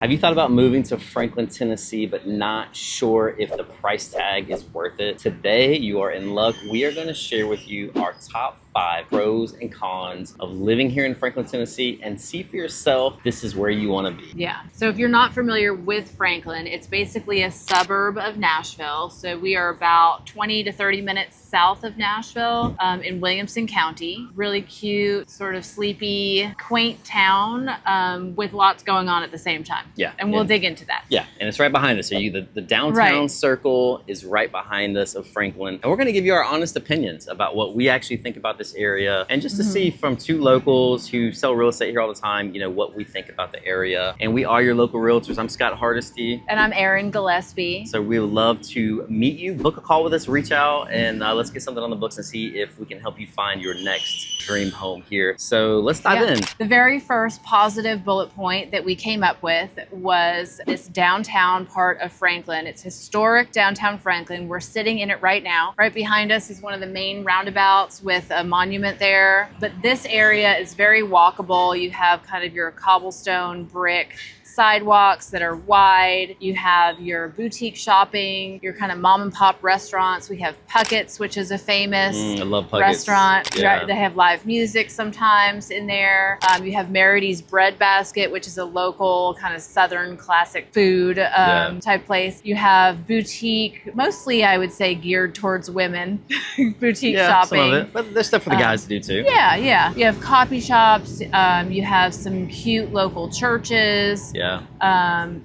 Have you thought about moving to Franklin, Tennessee, but not sure if the price tag is worth it? Today, you are in luck. We are going to share with you our top 5 pros and cons of living here in Franklin, Tennessee, and see for yourself this is where you want to be. Yeah. So if you're not familiar with Franklin, it's basically a suburb of Nashville. So we are about 20 to 30 minutes south of Nashville in Williamson County. Really cute, sort of sleepy, quaint town with lots going on at the same time. Yeah. And we'll dig into that. Yeah. And it's right behind us. So the downtown circle is right behind us of Franklin. And we're going to give you our honest opinions about what we actually think about this area, and just to see from 2 locals who sell real estate here all the time, what we think about the area. And we are your local realtors. I'm Scott Hardesty. And I'm Erin Gillespie. So we would love to meet you. Book a call with us, reach out, and let's get something on the books and see if we can help you find your next dream home here. So let's dive in. The very first positive bullet point that we came up with was this downtown part of Franklin. It's historic downtown Franklin. We're sitting in it right now. Right behind us is one of the main roundabouts with a monument there. But this area is very walkable. You have kind of your cobblestone brick sidewalks that are wide. You have your boutique shopping, your kind of mom and pop restaurants. We have Puckett's, which is a famous I love Puckett's. restaurant. Yeah. They have live music sometimes in there. You have Merity's Bread Basket, which is a local kind of Southern classic food type place. You have boutique, mostly I would say geared towards women, boutique shopping. Some of it, but there's stuff for the guys to do too. Yeah. You have coffee shops. You have some cute local churches. Yeah.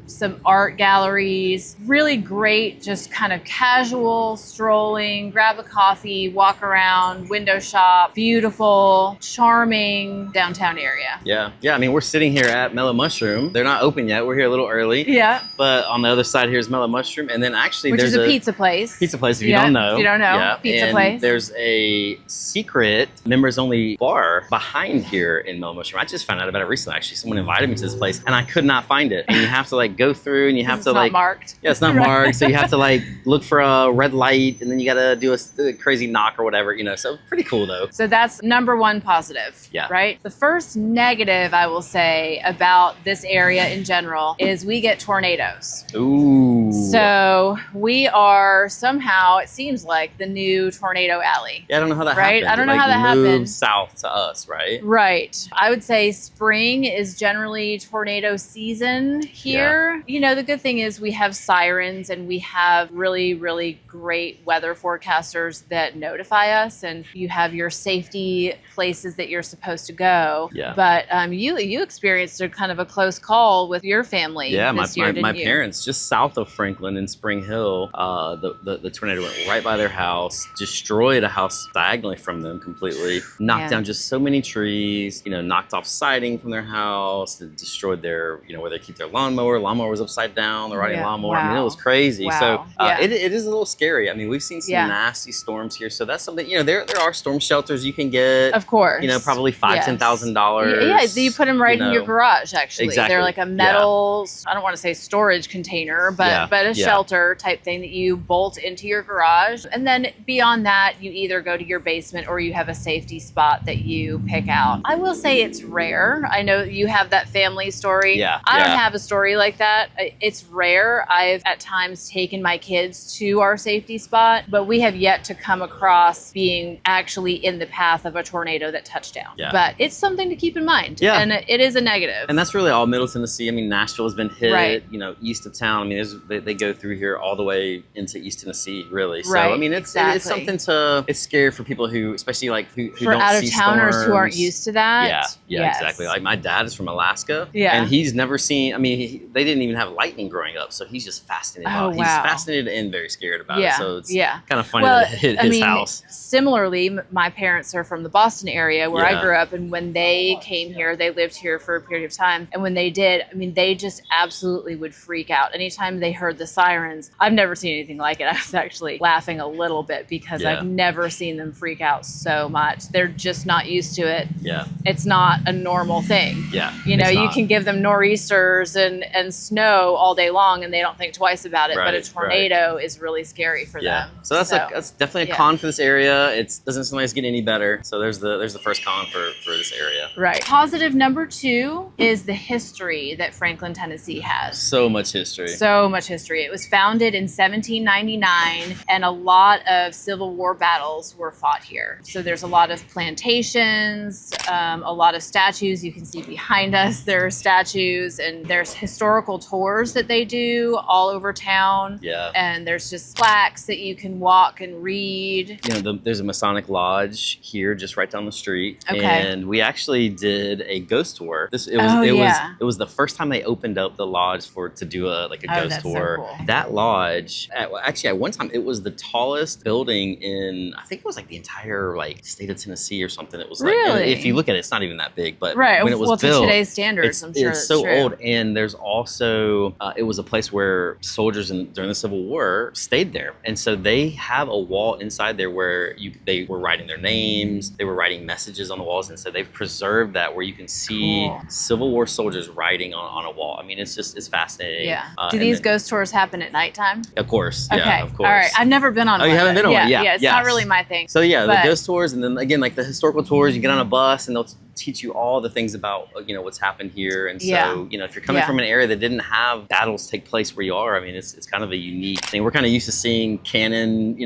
Some art galleries. Really great, just kind of casual strolling, grab a coffee, walk around, window shop. Beautiful, charming downtown area. Yeah. I mean, we're sitting here at Mellow Mushroom. They're not open yet. We're here a little early. Yeah. But on the other side here is Mellow Mushroom, and then actually Which there's is a pizza place. Pizza place, if you don't know. If you don't know, yeah. pizza and place. There's a secret members-only bar behind here in Mellow Mushroom. I just found out about it recently. Actually, someone invited me to this place, and I could not find it. And you have to go through, and you have to It's not marked. Yeah, it's not marked, so you have to look for a red light, and then you got to do a crazy knock or whatever. So pretty cool though. So that's number 1 positive. Yeah. Right. The first negative I will say about this area in general is we get tornadoes. Ooh. So we are somehow, it seems like, the new tornado alley. Yeah, I don't know how that Right? happened. I don't know how that happened. Moved south to us, right? Right. I would say spring is generally tornado season here. The good thing is we have sirens and we have really, really great weather forecasters that notify us, and you have your safety places that you're supposed to go. Yeah. But you experienced a kind of a close call with your family. Yeah, this year, my didn't you? parents, just south of Franklin in Spring Hill, the tornado went right by their house, destroyed a house diagonally from them completely, knocked down just so many trees, knocked off siding from their house, destroyed their, where they keep their lawnmower was upside down, the riding lawnmower. I mean, it was crazy. Wow. So it is a little scary. I mean, we've seen some nasty storms here, so that's something, there are storm shelters you can get. Of course. Probably $5,000, $10,000. Yeah, you put them right in your garage, actually. Exactly. They're like a metal, I don't want to say storage container, but a shelter type thing that you bolt into your garage. And then beyond that, you either go to your basement or you have a safety spot that you pick out. I will say it's rare. I know you have that family story. Yeah. I don't have a story like that. It's rare. I've at times taken my kids to our safety spot, but we have yet to come across being actually in the path of a tornado that touched down. Yeah. But it's something to keep in mind. Yeah. And it is a negative. And that's really all Middle Tennessee. I mean, Nashville has been hit, Right. East of town. I mean, they go through here all the way into East Tennessee, really. So, Right, I mean, it's something it's scary for people who, especially who for don't out see of towners storms. who aren't used to that. Yeah, Yes. exactly. Like my dad is from Alaska, Yeah. and he's never seen. I mean, they didn't even have lightning growing up, so he's just fascinated. Oh, He's wow. fascinated and very scared about it. So it's kind of funny Well, that it hit his house. Similarly, my parents are from the Boston area where I Yeah. grew up, and when they came here, they lived here for a period of time. And when they did, I mean, they just absolutely would freak out. Anytime they heard the sirens, I've never seen anything like it. I was actually laughing a little bit because I've never seen them freak out so much. They're just not used to it. Yeah. It's not a normal thing. Yeah. You can give them nor'easters thunderstorms and snow all day long, and they don't think twice about it. But a tornado is really scary for them. So that's definitely a con for this area. It doesn't seem like it's getting any better. So there's the first con for this area. Right. Positive number 2 is the history that Franklin, Tennessee has. So much history. So much history. It was founded in 1799, and a lot of Civil War battles were fought here. So there's a lot of plantations, a lot of statues. You can see behind us there are statues, and there's historical tours that they do all over town. Yeah. And there's just plaques that you can walk and read. You know, there's a Masonic lodge here just right down the street. Okay. And we actually did a ghost tour. It was the first time they opened up the lodge to do a ghost tour. So cool. That lodge, actually at one time it was the tallest building in, I think it was like the entire state of Tennessee or something. It was like, really? if you look at it, it's not even that big, but right. when it was built, to today's standards, I'm sure it's so true. old. And there's also, it was a place where soldiers during the Civil War stayed there. And so they have a wall inside there where they were writing their names, they were writing messages on the walls. And so they've preserved that where you can see Civil War soldiers writing on a wall. I mean, it's fascinating. Yeah. Do these ghost tours happen at nighttime? Of course. Okay. Yeah, of course. All right. I've never been on one. You haven't been on one? Yeah. Yeah. It's not really my thing. So yeah, the ghost tours, and then again, the historical tours, you get on a bus and they'll teach you all the things about what's happened here. And so if you're coming from an area that didn't have battles take place where you are, I mean, it's kind of a unique thing. We're kind of used to seeing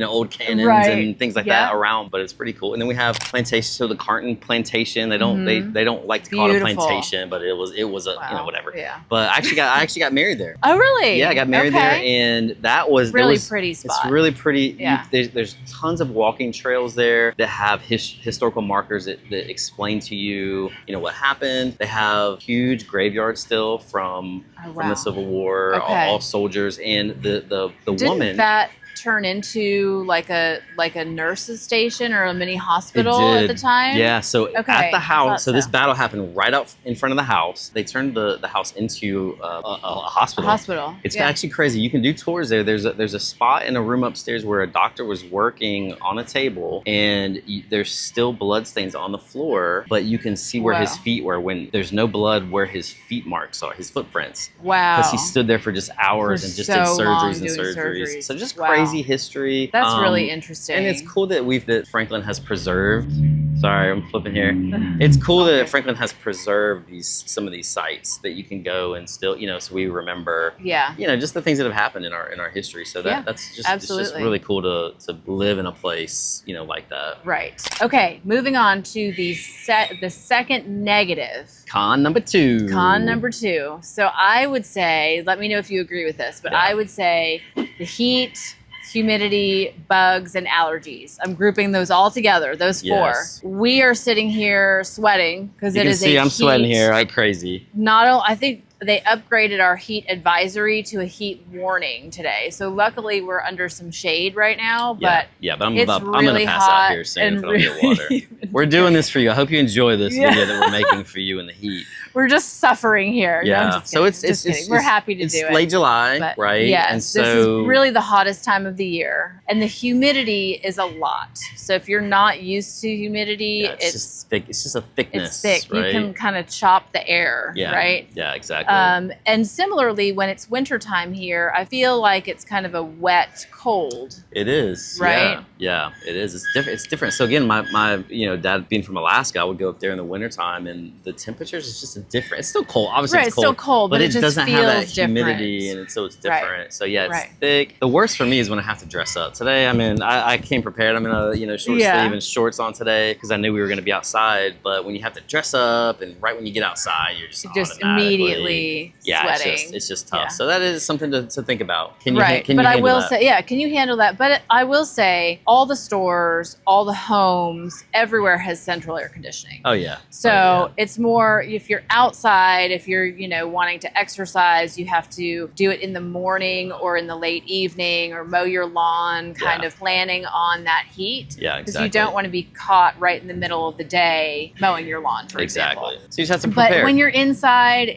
old cannons and things like that around, but it's pretty cool. And then we have plantation, so the Carton plantation. They don't they don't like to call it a plantation, but it was a whatever. Yeah. But I actually got married there. Oh really? Yeah, I got married there, and that was really pretty spot. It's really pretty. Yeah. There's tons of walking trails there that have historical markers that explain to you what happened. They have huge graveyards still from the Civil War, all soldiers, and the woman. That turn into like a nurse's station or a mini hospital at the time? Yeah, so at the house, so this battle happened right out in front of the house. They turned the house into a hospital. A hospital. It's actually crazy. You can do tours there. There's a spot in a room upstairs where a doctor was working on a table, and there's still blood stains on the floor, but you can see where his feet were when there's no blood, where his feet marks are, his footprints. Wow. Because he stood there for just hours and just did surgeries and surgeries. So just crazy history. That's really interesting. And it's cool that Franklin has preserved. Sorry, I'm flipping here. It's cool that Franklin has preserved some of these sites that you can go and still, so we remember. Yeah. Just the things that have happened in our history. So that's just it's just really cool to live in a place like that. Right. Okay. Moving on to the second negative. Con number 2. Con number 2. So I would say, let me know if you agree with this, but I would say the heat, humidity, bugs, and allergies. I'm grouping those all together, those 4. Yes. We are sitting here sweating because it is I'm sweating here like crazy. I think they upgraded our heat advisory to a heat warning today. So luckily we're under some shade right now, but but I'm it's going really to pass hot out here soon if I don't get water. We're doing this for you. I hope you enjoy this video that we're making for you in the heat. We're just suffering here. Yeah. No, I'm just kidding. It's we're happy to do it. It's late July, right? Yes. And so this is really the hottest time of the year. And the humidity is a lot. So if you're not used to humidity, it's just thick. It's just a thickness. It's thick. Right? You can kind of chop the air, right? Yeah, exactly. And similarly, when it's wintertime here, I feel like it's kind of a wet cold. It is. Right? Yeah, it is. It's different. So again, my dad being from Alaska, I would go up there in the wintertime, and the temperatures is just different. It's still cold. Obviously, it's still cold, but it just doesn't have that humidity, different. and so it's different. Right. So yeah, it's thick. The worst for me is when I have to dress up. Today, I came prepared. I'm in a short sleeve and shorts on today because I knew we were going to be outside. But when you have to dress up, and right when you get outside, you're just immediately sweating. It's just tough. Yeah. So that is something to think about. Can you can you handle that? But I will say, all the stores, all the homes, everywhere has central air conditioning. Oh yeah. So it's more if you're outside, if you're wanting to exercise, you have to do it in the morning or in the late evening or mow your lawn, kind of planning on that heat. Yeah, exactly. Because you don't want to be caught right in the middle of the day mowing your lawn, for example. So you just have to prepare. But when you're inside,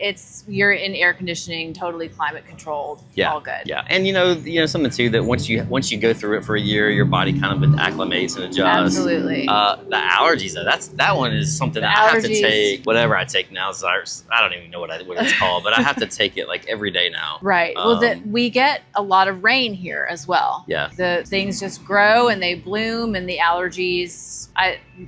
you're in air conditioning, totally climate controlled, all good. Yeah, and something too that once you go through it for a year, your body kind of acclimates and adjusts. Absolutely. The allergies though, that one is something that I have to take. Whatever I take now is I don't even know what it's called, but I have to take it like every day now. Right. Well, we get a lot of rain here as well. Yeah. The things just grow and they bloom, and the allergies.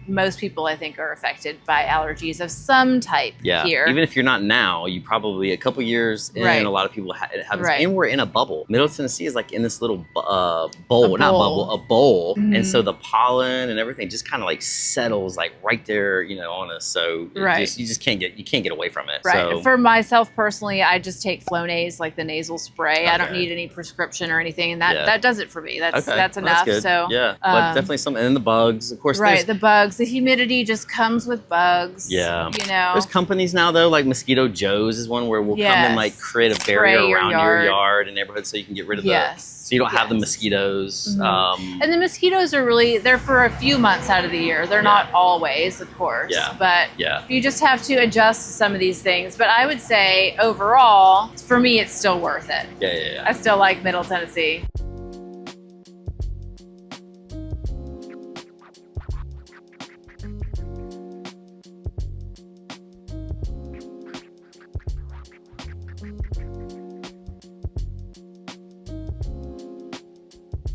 Most people, I think, are affected by allergies of some type here. Even if you're not now, you probably a couple years in, a lot of people have this. And we're in a bubble. Middle Tennessee is like in this little bowl. A bowl. Mm-hmm. And so the pollen and everything just kind of like settles like right there, on us. So you just can't get away from it. Right. So, for myself personally, I just take Flonase, like the nasal spray. I don't need any prescription or anything, and that does it for me. That's enough. That's good. So but definitely some, and then the bugs, of course. Right, the bugs, the humidity just comes with bugs. Yeah. There's companies now though, like Mosquito Joe's is one where we'll come and like create a barrier around your yard and neighborhood so you can get rid of so you don't have the mosquitoes. Mm-hmm. And the mosquitoes are they're for a few months out of the year. They're not always, of course. But you just have to adjust to some of these things. But I would say overall, for me, it's still worth it. Yeah. I still like Middle Tennessee.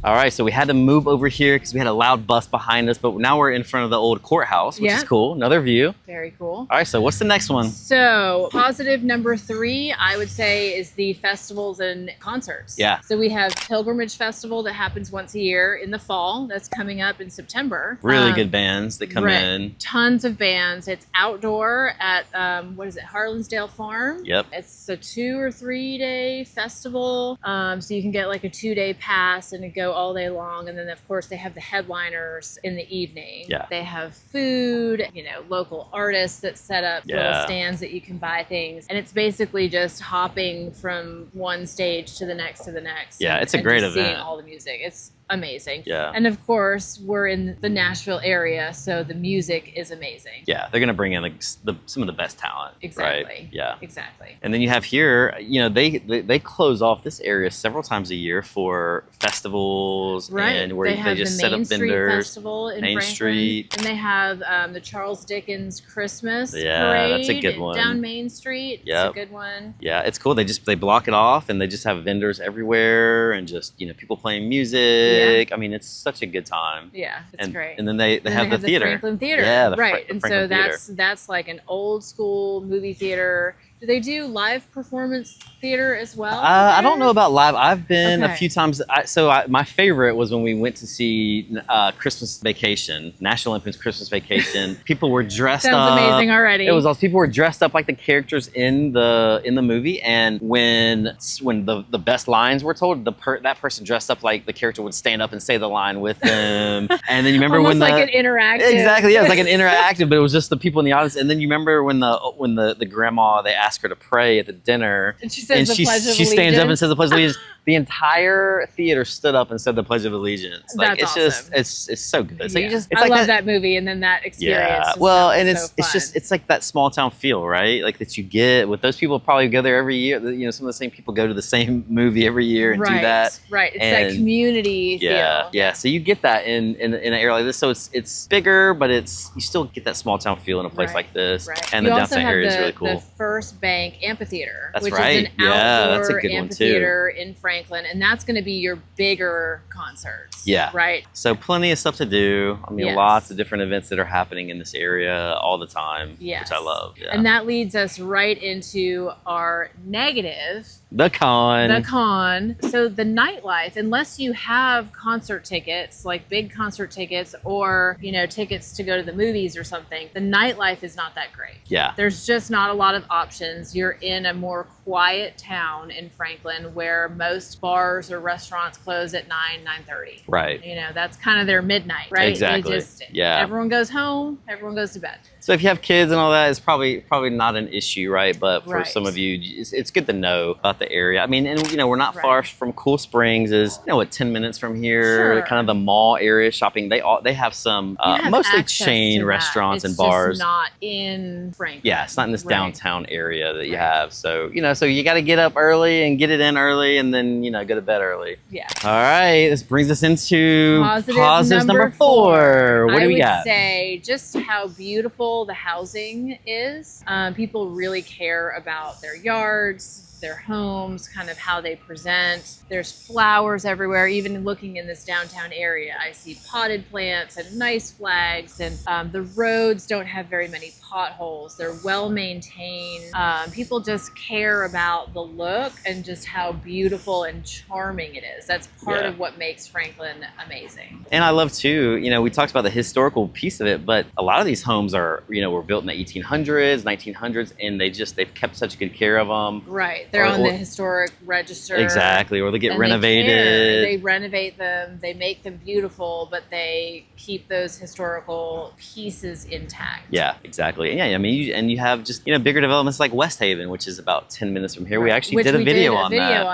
All right, so we had to move over here because we had a loud bus behind us, but now we're in front of the old courthouse, which is cool. Another view. Very cool. All right, so what's the next one? So positive number 3, I would say, is the festivals and concerts. Yeah. So we have Pilgrimage Festival that happens once a year in the fall. That's coming up in September. Really good bands that come in. Tons of bands. It's outdoor at, Harlansdale Farm. Yep. It's a 2 or 3 day festival. So you can get like a 2-day pass and go all day long. And then of course they have the headliners in the evening. Yeah. They have food, local artists that set up little stands that you can buy things. And it's basically just hopping from one stage to the next to the next. Yeah, it's a great event. Seeing all the music. It's amazing. Yeah. And of course, we're in the Nashville area, so the music is amazing. Yeah, they're gonna bring in like some of the best talent. Exactly. Right? Yeah. Exactly. And then you have here, they close off this area several times a year for festivals and where they just set up vendors. They have the Main Street Festival in Main Franklin. Street. And they have the Charles Dickens Christmas parade. That's a good one. Down Main Street. Yep. It's a good one. Yeah, it's cool. They block it off and they just have vendors everywhere and just people playing music. I mean, it's such a good time. Yeah, it's great. And then they have the theater. Franklin Theater. Yeah, and so that's like an old school movie theater. Do they do live performance theater as well? I don't know about live. I've been a few times. My favorite was when we went to see Christmas Vacation, National Lampoon's Christmas Vacation. People were dressed up. Sounds amazing already. It was awesome. People were dressed up like the characters in the movie, and when the best lines were told, that person dressed up like the character would stand up and say the line with them. And then you remember almost when like an interactive. Exactly, yeah, it was like an interactive, but it was just the people in the audience. And then you remember when the grandma, they asked her to pray at the dinner, and she says the Pledge of Allegiance. She stands up and says the Pledge of Allegiance. The entire theater stood up and said the Pledge of Allegiance. Like That's awesome. Just it's so good. So I love that movie, and then that experience. Yeah, well, and it's like that small town feel, right? Like that you get with those people. Probably go there every year. Some of the same people go to the same movie every year and do that. Right, it's that community feel. Yeah. So you get that in an area like this. So it's bigger, but you still get that small town feel in a place like this. Right. And the downtown area is really cool. The First Bank Amphitheater, which is an outdoor good amphitheater in Franklin, and that's going to be your bigger concerts. Yeah. Right. So plenty of stuff to do. I mean, lots of different events that are happening in this area all the time, which I love. Yeah. And that leads us right into our negative. The con. So the nightlife, unless you have concert tickets, like big concert tickets or, tickets to go to the movies or something, the nightlife is not that great. Yeah. There's just not a lot of options. You're in a more quiet town in Franklin where most bars or restaurants close at 9:30. Right. That's kind of their midnight, right? Exactly. Everyone goes home, everyone goes to bed. So if you have kids and all that, it's probably not an issue, right? But for some of you, it's good to know about out the area. I mean, and we're not Right. far from Cool Springs. Is what 10 minutes from here. Sure. Kind of the mall area shopping. They have some You have mostly access chain to that. restaurants It's and bars. just not in Franklin. Yeah, it's not in this Right. downtown area that you Right. have. So, so you got to get up early and get it in early and then, go to bed early. Yeah. All right. This brings us into Positive number 4. What do we got? I would say just how beautiful the housing is. People really care about their yards, their homes, kind of how they present. There's flowers everywhere. Even looking in this downtown area, I see potted plants and nice flags, and the roads don't have very many potholes. They're well maintained. People just care about the look and just how beautiful and charming it is. That's part of what makes Franklin amazing. And I love too, we talked about the historical piece of it, but a lot of these homes are, were built in the 1800s, 1900s, and they've kept such good care of them. Right. They're on the historic register. Exactly. Or they get and renovated. They renovate them. They make them beautiful, but they keep those historical pieces intact. Yeah, exactly. Yeah, I mean, you have just bigger developments like West Haven, which is about 10 minutes from here. We actually did a video on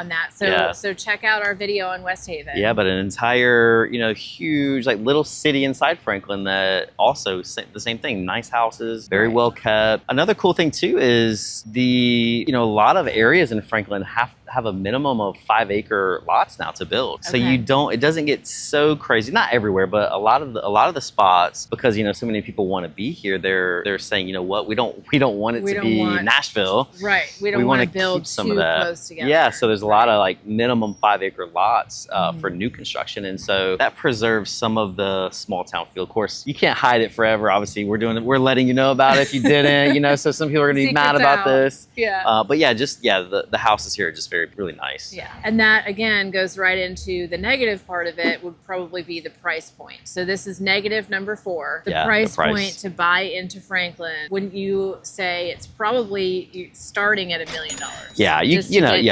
that. So check out our video on West Haven. Yeah, but an entire huge like little city inside Franklin that also the same thing. Nice houses, very well kept. Another cool thing too is a lot of areas in Franklin have a minimum of 5-acre lots now to build. So it doesn't get so crazy. Not everywhere, but a lot of the spots, because so many people want to be here. They're saying, we don't want it to be Nashville. Right. We want to build some of that close together. Yeah. So there's a lot of like minimum 5-acre lots for new construction, and so that preserves some of the small town feel. Of course, you can't hide it forever. Obviously, we're letting you know about it if you didn't. So some people are going to be mad about this. Yeah. But the houses here are just really nice. Yeah. And that again goes right into the negative part of it, would probably be the price point. So this is negative number 4. The price point to buy into Franklin, wouldn't you say it's probably starting at $1 million? Yeah,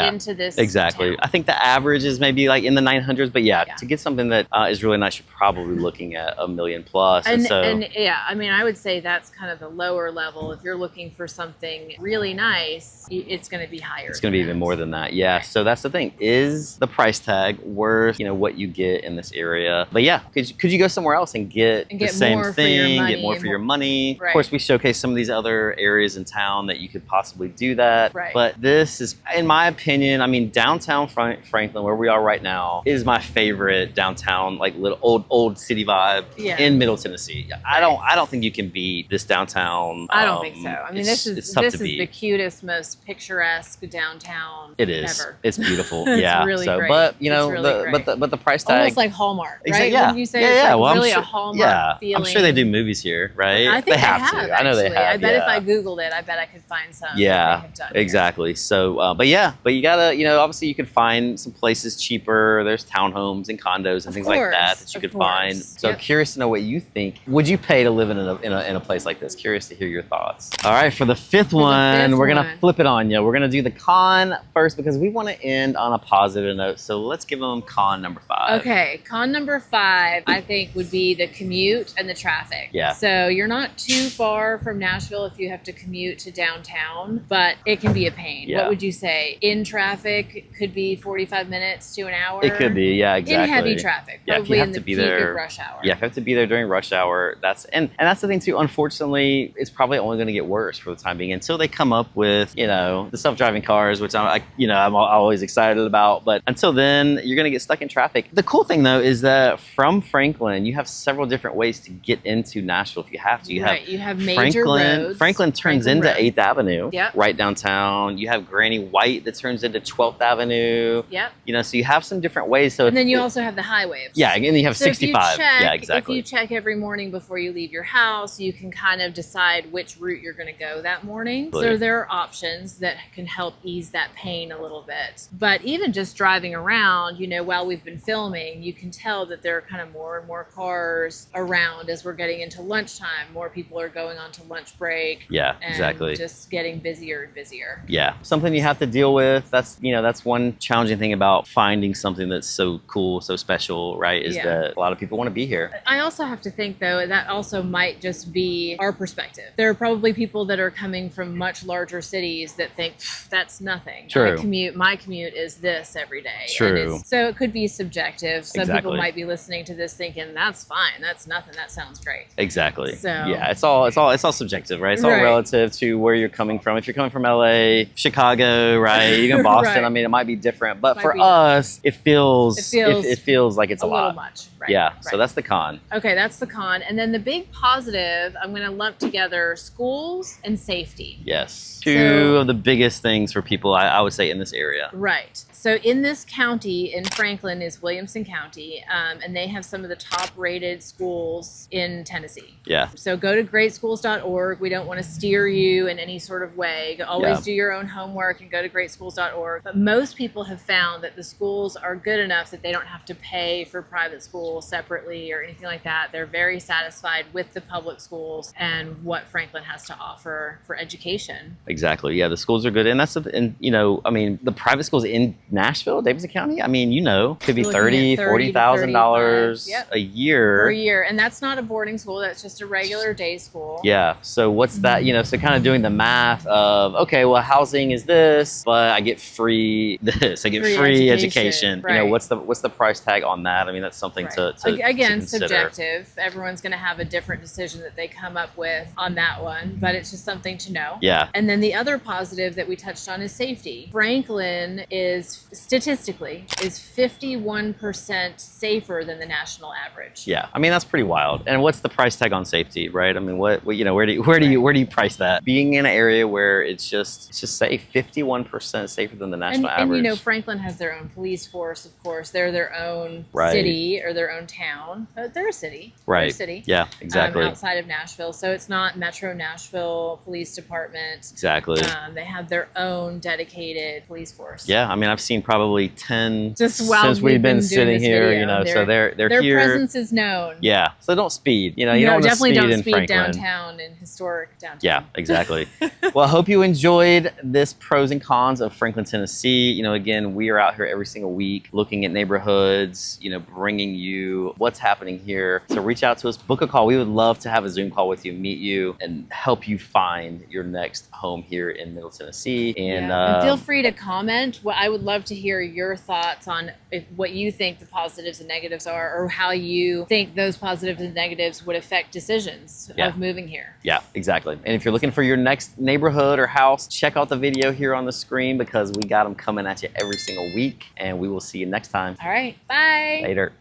into this exactly. town. I think the average is maybe like in the 900s, but to get something that is really nice, you're probably looking at $1 million plus. And I mean, I would say that's kind of the lower level. If you're looking for something really nice, it's going to be higher. It's going to be even more than that. Yeah. So that's the thing. Is the price tag worth, what you get in this area? But yeah, could you go somewhere else and get the same thing, get more for your money? Right. Of course, we showcase some of these other areas in town that you could possibly do that. Right. But this is, in my opinion, I mean, downtown Franklin, where we are right now, is my favorite downtown, like little old city vibe in Middle Tennessee. I don't think you can beat this downtown. I don't think so. I mean, this is the cutest, most picturesque downtown. It is. Ever. It's beautiful. It's Yeah. really so, great. but It's the price tag, almost like Hallmark, right? Yeah. Wouldn't you say it's like well, really I'm sure, a Hallmark feeling? I'm sure they do movies here, right? I think they have to. I know they have. I bet if I Googled it, I bet I could find some. Yeah, that they have done exactly. Here. So, but you gotta, obviously you can find some places cheaper. There's townhomes and condos and things like that you could find. So curious to know what you think. Would you pay to live in a place like this? Curious to hear your thoughts. All right, for the fifth one, we're gonna flip it on you. We're gonna do the con first because we want to end on a positive note. So let's give them con number 5. Okay, con number 5, I think, would be the commute and the traffic. Yeah. So you're not too far from Nashville if you have to commute to downtown, but it can be a pain. Yeah. What would you say? In traffic could be 45 minutes to an hour? It could be, yeah, exactly. In heavy traffic, probably in the peak of rush hour. Yeah, if you have to be there during rush hour, that's the thing too. Unfortunately, it's probably only going to get worse for the time being until they come up with, the self-driving cars, which I'm always excited about. But until then, you're going to get stuck in traffic. The cool thing though is that from Franklin, you have several different ways to get into Nashville if you have to. You have major roads. Franklin turns into 8th Avenue, Yep. right downtown. You have Granny White that turns into 12th Avenue. Yep. So you have some different ways. So and then you also have the highway. Yeah, and you have 65. Yeah, exactly. If you check every morning before you leave your house, you can kind of decide which route you're going to go that morning. So there are options that can help ease that pain a little bit. But even just driving around, while we've been filming filming, you can tell that there are kind of more and more cars around as we're getting into lunchtime. More people are going on to lunch break. Yeah, and exactly. just getting busier and busier. Yeah, something you have to deal with. That's one challenging thing about finding something that's so cool, so special, right? Is that a lot of people want to be here. I also have to think, though, that also might just be our perspective. There are probably people that are coming from much larger cities that think that's nothing. True. My commute is this every day. True. So it could be subjective. Some Exactly. people might be listening to this thinking that's fine, that's nothing, that sounds great. Exactly. So yeah, it's all subjective, right? It's all relative to where you're coming from. If you're coming from LA, Chicago, right? You go Boston. Right. I mean, it might be different, but for us, it feels like it's a lot. Little much. Right. Yeah. Right. So that's the con. Okay, that's the con. And then the big positive, I'm going to lump together schools and safety. Yes. Two of the biggest things for people, I would say, in this area. Right. So in this county, in Franklin, is Williamson County, and they have some of the top-rated schools in Tennessee. Yeah. So go to greatschools.org. We don't want to steer you in any sort of way. Always do your own homework and go to greatschools.org. But most people have found that the schools are good enough that they don't have to pay for private schools separately or anything like that. They're very satisfied with the public schools and what Franklin has to offer for education. Exactly. Yeah, the schools are good, and the private schools in Nashville, Davidson County. I mean, could be $40,000 a year. Per year, and that's not a boarding school. That's just a regular day school. Yeah. So what's that? So kind of doing the math of housing is this, but I get free this. I get free education. Right. What's the price tag on that? I mean, that's something to again, consider. Subjective. Everyone's going to have a different decision that they come up with on that one, but it's just something to know. Yeah. And then the other positive that we touched on is safety. Franklin is statistically 51% safer than the national average. Yeah. I mean, that's pretty wild. And what's the price tag on safety, right? I mean, where do you price that? Being in an area where it's just safe, 51% safer than the national average. And Franklin has their own police force, of course. They're their own city or their own town. They're a city. Right. They're a city. Yeah, exactly. Outside of Nashville. So it's not Metro Nashville Police Department. Exactly. They have their own dedicated police force. Yeah, I mean, I've seen probably 10 just while since we've been sitting here, video. So they're their here. Their presence is known. Yeah, so don't speed. You don't definitely want to don't speed in Franklin. downtown in historic downtown. Yeah, exactly. Well, I hope you enjoyed this pros and cons of Franklin, Tennessee. Again, we are out here every single week looking at neighborhoods, bringing you what's happening here. So reach out to us, book a call. We would love to have a Zoom call with you, meet you, and help you find your next home here in Middle Tennessee. And feel free to comment. I would love to hear your thoughts on what you think the positives and negatives are, or how you think those positives and negatives would affect decisions of moving here. Yeah, exactly. And if you're looking for your next neighborhood or house, check out the video here on the screen because we got them coming at you every single week. And we will see you next time. All right. Bye. Later.